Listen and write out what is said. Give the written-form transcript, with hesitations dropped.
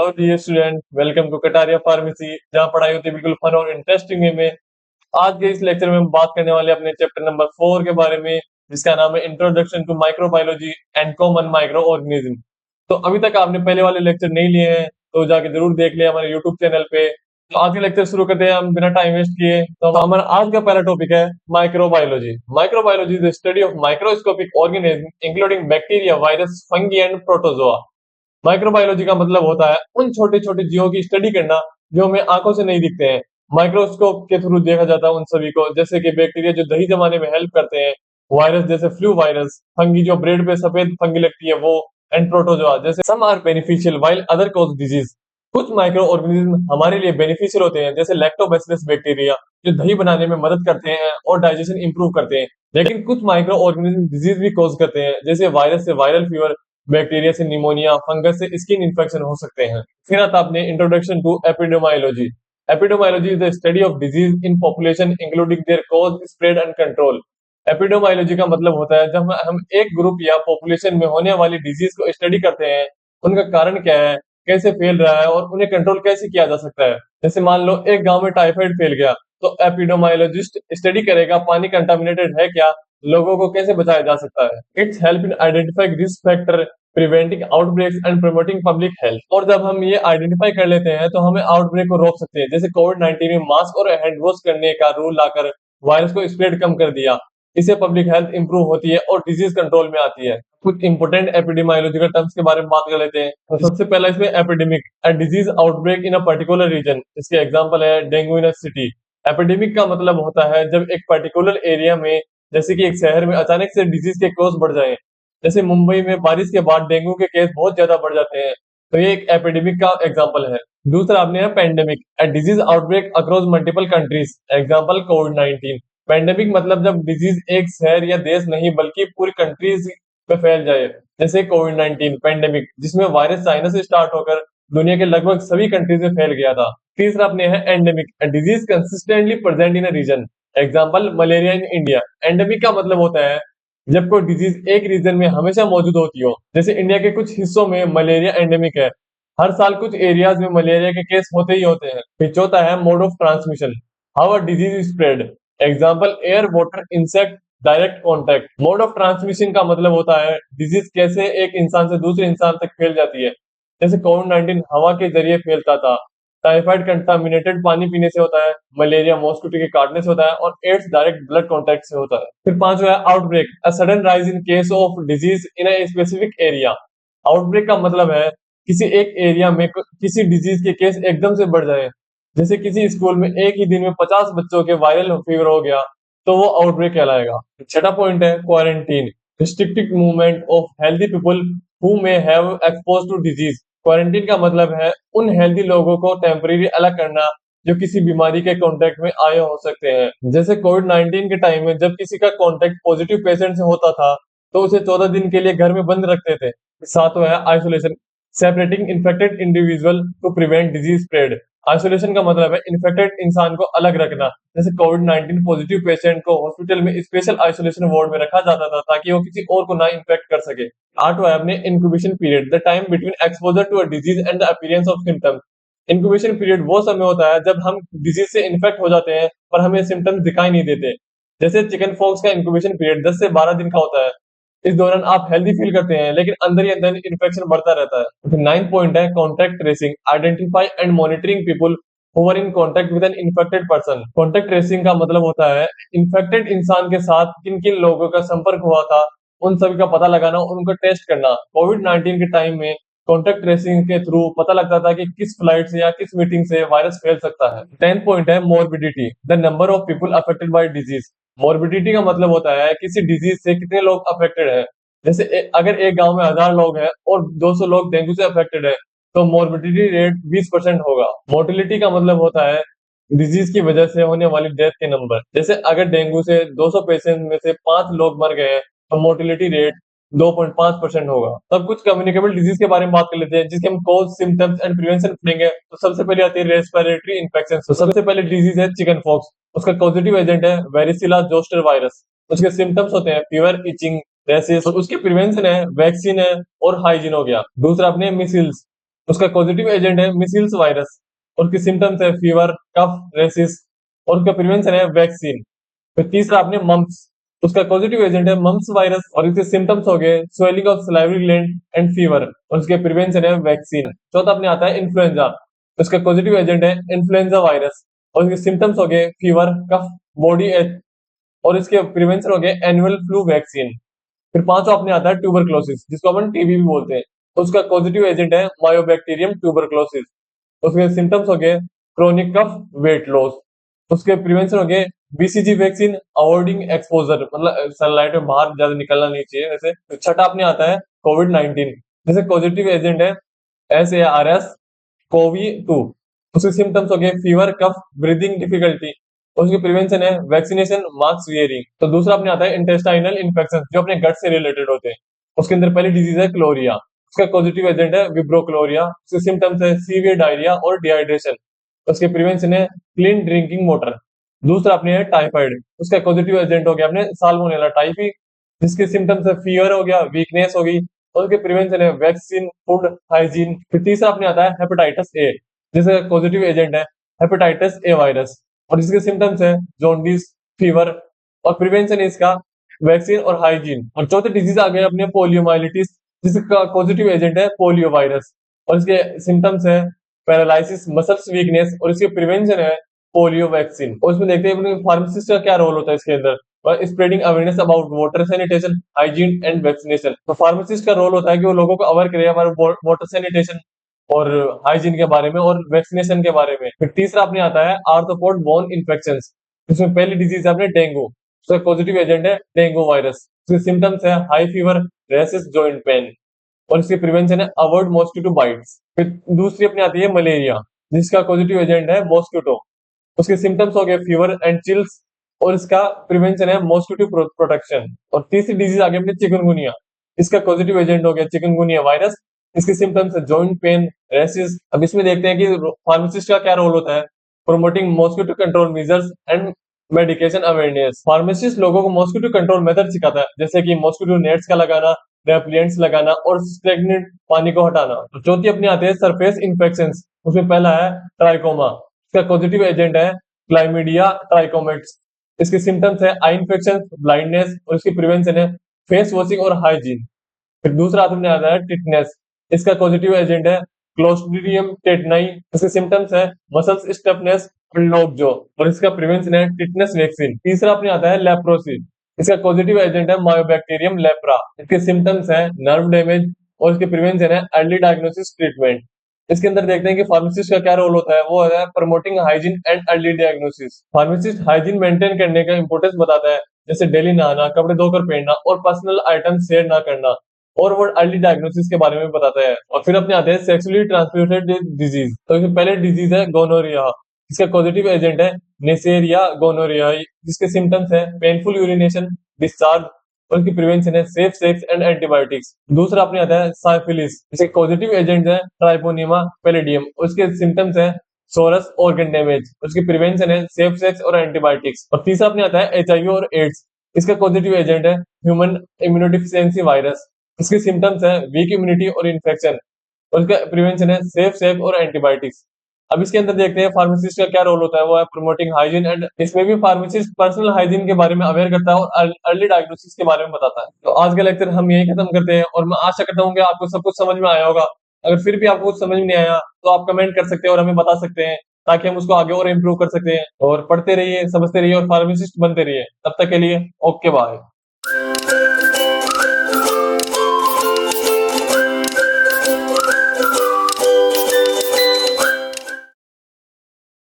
Hello dear student, welcome to Kataria pharmacy, जहाँ पढ़ाई होती है बिल्कुल फन और इंटरेस्टिंग वे में। आज के इस लेक्चर में हम बात करने वाले हैं अपने चैप्टर नंबर 4 के बारे में, जिसका नाम है introduction to microbiology and common micro organism. तो अभी तक आपने पहले वाले लेक्चर नहीं लिए हैं तो जाके जरूर देख लिया हमारे यूट्यूब चैनल पे। तो आज के लेक्चर शुरू करते हैं हम बिना टाइम वेस्ट किए। तो हमारा आज का पहला टॉपिक है microbiology. Microbiology is the study of microscopic organism including bacteria, virus, fungi and protozoa. Microbiology का मतलब होता है उन छोटे छोटे जीवों की स्टडी करना जो हमें आंखों से नहीं दिखते हैं। माइक्रोस्कोप के थ्रू देखा जाता है उन सभी को, जैसे कि बैक्टीरिया जो दही जमाने में हेल्प करते हैं, वायरस जैसे फ्लू वायरस, फंगी जो ब्रेड पे सफेद फंगी लगती है वो, एंड प्रोटोजोआ जैसे some are beneficial while other cause disease. कुछ माइक्रो ऑर्गेनिज्म हमारे लिए बेनिफिशियल होते हैं, जैसे लैक्टोबैसिलस बैक्टीरिया जो दही बनाने में मदद करते हैं और डाइजेशन इंप्रूव करते हैं। लेकिन कुछ माइक्रो ऑर्गेनिज्म डिजीज भी कॉज करते हैं, जैसे वायरस से वायरल फीवर, बैक्टीरिया से निमोनिया, फंगस से स्किन इन्फेक्शन हो सकते हैं। फिर आता आपने introduction to epidemiology. Epidemiology is the study of disease in population including their cause, spread and control. Epidemiology का मतलब होता है जब हम एक ग्रुप या पॉपुलेशन में होने वाली डिजीज को स्टडी करते हैं, उनका कारण क्या है, कैसे फैल रहा है और उन्हें कंट्रोल कैसे किया जा सकता है। जैसे मान लो एक गांव में टाइफाइड फैल गया, तो एपिडेमायोलॉजिस्ट स्टडी करेगा पानी कंटामिनेटेड है क्या, लोगों को कैसे बचाया जा सकता है। It's help in identifying risk factor, preventing outbreaks and promoting public health. और जब हम ये आइडेंटिफाई कर लेते हैं तो हमें आउटब्रेक को रोक सकते हैं। जैसे कोविड-19 में मास्क और हैंड वॉश करने का रूल लाकर वायरस को स्प्रेड कम कर दिया। इससे पब्लिक हेल्थ इंप्रूव होती है और डिजीज कंट्रोल में आती है। कुछ इंपोर्टेंट एपिडेमियोलॉजिकल टर्म्स के बारे में बात कर लेते हैं। तो सबसे पहला इसमें epidemic, a disease outbreak in a particular region. इसके एग्जांपल है dengue in a city. Epidemic का मतलब होता है जब एक पर्टिकुलर एरिया में, जैसे कि एक शहर में अचानक से डिजीज के केस बढ़ जाएं। जैसे मुंबई में बारिश के बाद डेंगू के केस बहुत ज्यादा बढ़ जाते हैं, तो ये एक एपिडेमिक का एग्जांपल है। दूसरा आपने है पेंडेमिक, अ disease outbreak across multiple countries. Example कोविड-19। पेंडेमिक मतलब जब डिजीज एक शहर या देश नहीं बल्कि पूरी कंट्रीज में फैल जाए, जैसे कोविड-19 पेंडेमिक, जिसमें वायरस चाइना से स्टार्ट होकर दुनिया के लगभग सभी कंट्रीज में फैल गया था। तीसरा अपने है endemic, a disease consistently present in a region. Example malaria in India. Endemic का मतलब होता है जब कोई डिजीज एक रीजन में हमेशा मौजूद होती हो, जैसे इंडिया के कुछ हिस्सों में मलेरिया एंडेमिक है। हर साल कुछ एरियाज में मलेरिया के केस होते ही होते हैं। फिर चौथा है mode of transmission, how a disease spread. Example air, water, insect, direct contact. Mode of transmission का मतलब होता है डिजीज कैसे एक इंसान से दूसरे इंसान तक फैल जाती है। जैसे कोविड-19 हवा के जरिए फैलता था, टाइफाइड कंटामिनेटेड पानी पीने से होता है, मलेरिया मॉस्किटो के काटने से होता है और एड्स डायरेक्ट ब्लड कांटेक्ट से होता है। फिर पांचवा है outbreak, a sudden rise in case of disease in a specific area. Outbreak का मतलब है किसी एक एरिया में किसी डिजीज के केस एकदम से बढ़ जाए। जैसे किसी स्कूल में एक ही दिन में 50 बच्चों के वायरल फीवर हो गया, तो वो आउटब्रेक कहलाएगा। छठा पॉइंट है quarantine, restricted movement of healthy people who may have expose to disease. Quarantine का मतलब है उन हेल्दी लोगों को टेम्परेरी अलग करना जो किसी बीमारी के कांटेक्ट में आए हो सकते हैं। जैसे कोविड-19 के टाइम में जब किसी का कांटेक्ट पॉजिटिव पेशेंट से होता था, तो उसे 14 दिन के लिए घर में बंद रखते थे। सातवां है isolation, separating infected individual to prevent disease spread. Isolation का मतलब है इन्फेक्टेड इंसान को अलग रखना। जैसे कोविड-19 पॉजिटिव पेशेंट को हॉस्पिटल में स्पेशल आइसोलेशन वार्ड में रखा जाता था ताकि वो किसी और को ना इन्फेक्ट कर सके। आठवां है अपने incubation period, the time between exposure to a disease and the appearance of symptoms. Incubation period वो समय होता है जब हम डिजीज से इन्फेक्ट हो जाते हैं पर हमें सिम्टम्स दिखाई नहीं देते। जैसे चिकन पॉक्स का इंक्यूबेशन पीरियड 10 से 12 दिन का होता है। इस दौरान आप हेल्दी फील करते हैं लेकिन अंदर ही अंदर इन्फेक्शन बढ़ता रहता है। फिर 9th पॉइंट है contact tracing, identify and monitoring people who are in contact with an infected person. Contact tracing का मतलब होता है इन्फेक्टेड इंसान के साथ किन किन लोगों का संपर्क हुआ था, उन सभी का पता लगाना और उनका टेस्ट करना। कोविड-19 के टाइम में कॉन्टैक्ट ट्रेसिंग के थ्रू पता लगता था कि किस फ्लाइट से या किस मीटिंग से वायरस फैल सकता है। 10th पॉइंट है morbidity, the number of people affected by disease. Morbidity का मतलब होता है किसी डिजीज से कितने लोग अफेक्टेड है। जैसे अगर एक गांव में 1000 लोग हैं और 200 लोग डेंगू से अफेक्टेड है, तो मोर्बिडिटी रेट 20% होगा। मोर्टिलिटी का मतलब होता है डिजीज की वजह से होने वाली डेथ के नंबर। जैसे अगर डेंगू से 200 पेशेंट में से 5 लोग मर गए हैं, तो मोर्टिलिटी रेट 2.5% होगा। तब कुछ कम्युनिकेबल डिजीज के बारे में बात कर लेते हैं, जिसके हम कॉज, सिम्टम्स एंड प्रिवेंशन पढ़ेंगे। तो सबसे पहले आती है रेस्पिरेटरी इन्फेक्शन। तो सबसे पहले डिजीज है चिकन पॉक्स। उसका पॉजिटिव एजेंट है वेरिसिला जोस्टर वायरस। उसके सिम्टम्स होते हैं फीवर, इचिंग, रैशेस। और उसकी प्रिवेंशन है वैक्सीन है और हाइजीन हो गया। दूसरा अपने मिसिल्स, उसका पॉजिटिव एजेंट है मिसिल्स वायरस और उसके सिम्टम्स है फीवर, कफ, रेसिस और उसका प्रिवेंशन है वैक्सीन। फिर तीसरा आपने मम्प्स, उसका पॉजिटिव एजेंट है मम्प्स वायरस और इसके सिम्टम्स हो गए swelling of salivary gland and fever और उसके प्रिवेंशन है वैक्सीन। चौथा अपने आता है इन्फ्लुएंजा, उसका पॉजिटिव एजेंट है इन्फ्लुएंजा वायरस और इसके सिम्टम्स हो गए फीवर, कफ, बॉडी एच और इसके प्रिवेंशन हो गए एनुअल फ्लू वैक्सीन। फिर पांचवा अपने आता है ट्यूबरक्लोसिस, जिसको अपन टीबी भी बोलते हैं। तो उसका पॉजिटिव एजेंट है मायोबैक्टीरियम ट्यूबरक्लोसिस, उसके सिम्टम्स हो गए क्रोनिक कफ, वेट लॉस, उसके प्रिवेंशन हो गए बीसीजी वैक्सीन, अवॉइडिंग एक्सपोजर, मतलब सनलाइट में बाहर ज्यादा निकलना नहीं चाहिए वैसे। तो छठा अपने आता है कोविड-19, जिसे पॉजिटिव एजेंट है SARS CoV-2, उसके सिम्टम्स हो गए फीवर, कफ, ब्रीदिंग डिफिकल्टी, उसकी प्रिवेंशन है वैक्सीनेशन, मास्क वियरिंग। तो दूसरा अपने आता है इंटेस्टाइनल इन्फेक्शन, जो अपने गट से रिलेटेड होते हैं। उसके अंदर पहली डिजीज है क्लोरिया, उसका पॉजिटिव एजेंट है विब्रोक्लोरिया, उसके सिम्टम्स है सीवियर डायरिया और डिहाइड्रेशन, उसके प्रिवेंशन है क्लीन ड्रिंकिंग वाटर। दूसरा अपने है टाइफाइड, उसका पॉजिटिव एजेंट हो गया अपने साल्मोनेला टाइफी, जिसके सिम्टम्स है फीवर हो गया, वीकनेस होगी और उसके प्रिवेंशन है वैक्सीन, फूड हाइजीन। फिर तीसरा अपने आता है हेपेटाइटिस ए, जिसका पॉजिटिव एजेंट है हेपेटाइटिस ए वायरस और इसके सिम्टम्स है जॉन्डिस, फीवर और प्रिवेंशन इसका वैक्सीन और हाइजीन। और चौथे डिजीज आ गए अपने पोलियोमाइलिटिस, जिसका पॉजिटिव एजेंट है पोलियो वायरस और इसके सिम्टम्स है पैरालिसिस, मसल्स वीकनेस और इसके प्रिवेंशन है पोलियो वैक्सीन। और इसमें देखते हैं फार्मासिस्ट का क्या रोल होता है इसके अंदर, और spreading awareness about water sanitation, hygiene and vaccination. तो फार्मासिस्ट का रोल होता है कि वो लोगों को अवेयर करे हमारे वाटर सैनिटेशन और हाइजीन के बारे में और वैक्सीनेशन के बारे में। फिर तीसरा अपने आता है आर्थ्रोपोड बोन इन्फेक्शन, इसमें पहली डिजीज है अपने डेंगू, उसका पॉजिटिव एजेंट है डेंगू वायरस, उसके सिम्टम्स है high fever, rashes, joint pain और इसकी प्रिवेंशन है अवॉइड मॉस्किटो बाइट्स। फिर दूसरी अपनी आती है मलेरिया, जिसका पॉजिटिव एजेंट है मॉस्किटो, उसके सिम्टम्स हो गए फीवर एंड चिल्स और इसका प्रिवेंशन है मॉस्किटो प्रोटेक्शन। और तीसरी डिजीज आ गई अपनी चिकनगुनिया, इसका पॉजिटिव एजेंट हो गया चिकनगुनिया वायरस, इसके सिम्टम्स है जॉइंट पेन, रेसिस। अब इसमें देखते हैं कि फार्मासिस्ट का क्या रोल होता है, promoting mosquito control measures and medication awareness. Pharmacist लोगों को मॉस्किटो कंट्रोल मेथड सिखाता है, जैसे कि मॉस्किटो नेट्स का लगाना, रेपलिएंट्स लगाना और स्टेगनेंट पानी को हटाना। तो चौथी अपनी आते हैं सरफेस इन्फेक्शन, उसमें पहला है ट्राइकोमा, इसका पॉजिटिव एजेंट है क्लाइमीडिया ट्राइकोमेट्स, इसके सिम्टम्स है आई इन्फेक्शन, ब्लाइंडनेस और इसकी प्रिवेंशन है फेस वॉशिंग और हाइजीन। फिर दूसरा अपने आता है टिटनेस, इसका पॉजिटिव एजेंट है क्लोस्ट्रिडियम टेटनाई, इसके सिम्टम्स है मसल्स स्टिफनेस और लॉकजॉ और इसका प्रिवेंशन है टिटनेस वैक्सीन। तीसरा अपने आता है लेप्रोसी, इसका पॉजिटिव एजेंट है मायोबैक्टीरियम लेप्रा, इसके सिम्टम्स है नर्व डैमेज और इसके प्रिवेंशन है अर्ली डायग्नोसिस ट्रीटमेंट। इसके अंदर देखते हैं कि फार्मासिस्ट का क्या रोल होता है, वो है promoting hygiene and early diagnosis. Pharmacist hygiene maintain करने का इंपॉर्टेंस बताता है, जैसे डेली नहाना, कपड़े धोकर पहनना और पर्सनल आइटम शेयर ना करना, और वो अर्ली डायग्नोसिस के बारे में बताता है। और फिर अपने आते हैं सेक्सुअली ट्रांसमिटेड डिजीज। तो इसमें पहले डिजीज है गोनोरिया, इसका पॉजिटिव एजेंट है नेसेरिया गोनोरिया, जिसके सिम्टम्स है पेनफुल यूरिनेशन, डिस्चार्ज और इसकी प्रिवेंशन है सेफ सेक्स एंड एंटीबायोटिक्स। दूसरा अपने आता है साइफिलिस, इसके पॉजिटिव एजेंट है ट्राइपोनिमा पैलिडियम, उसके सिम्टम्स है सोरस ऑर्गन डैमेज, उसकी प्रिवेंशन है सेफ सेक्स और एंटीबायोटिक्स। और तीसरा अपने आता है HIV और एड्स, इसका पॉजिटिव एजेंट है ह्यूमन इम्यूनोडिफिशियंसी वायरस, इसके सिम्टम्स है वीक इम्यूनिटी और इन्फेक्शन और इसका प्रिवेंशन है सेफ सेफ और एंटीबायोटिक्स। अब इसके अंदर देखते हैं फार्मासिस्ट का क्या रोल होता है, वो है प्रोमोटिंग हाइजीन एंड इसमें भी फार्मासिस्ट पर्सनल हाइजीन के बारे में अवेयर करता है और अर्ली डायग्नोसिस के बारे में बताता है। तो आज का लेक्चर हम यही खत्म करते हैं और मैं आशा करता हूँ कि आपको सब कुछ समझ में आया होगा। अगर फिर भी आपको कुछ समझ में नहीं आया तो आप कमेंट कर सकते हैं और हमें बता सकते हैं, ताकि हम उसको आगे और इम्प्रूव कर सकते हैं। और पढ़ते रहिए, समझते रहिए और फार्मासिस्ट बनते रहिए। तब तक के लिए ओके बाय।